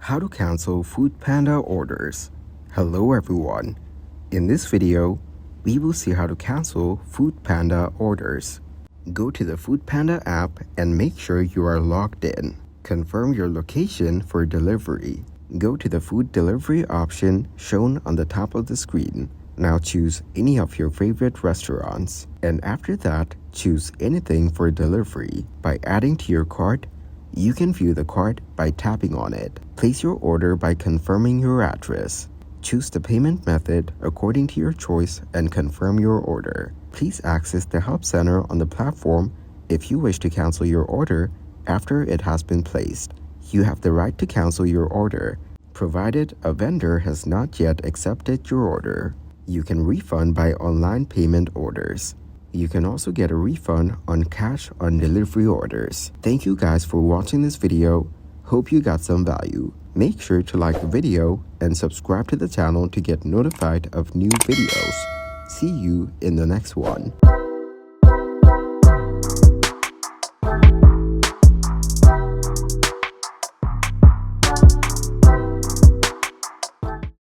How to cancel Foodpanda orders. Hello everyone. In this video, we will see how to cancel Foodpanda orders. Go to the Foodpanda app and make sure you are logged in. Confirm your location for delivery. Go to the food delivery option shown on the top of the screen. Now choose any of your favorite restaurants, and after that, choose anything for delivery. By adding to your cart, you can view the cart by tapping on it. Place your order by confirming your address. Choose the payment method according to your choice and confirm your order. Please access the help center on the platform if you wish to cancel your order after it has been placed. You have the right to cancel your order, provided a vendor has not yet accepted your order. You can refund by online payment orders. You can also get a refund on cash on delivery orders. Thank you guys for watching this video. Hope you got some value. Make sure to like the video and subscribe to the channel to get notified of new videos. See you in the next one.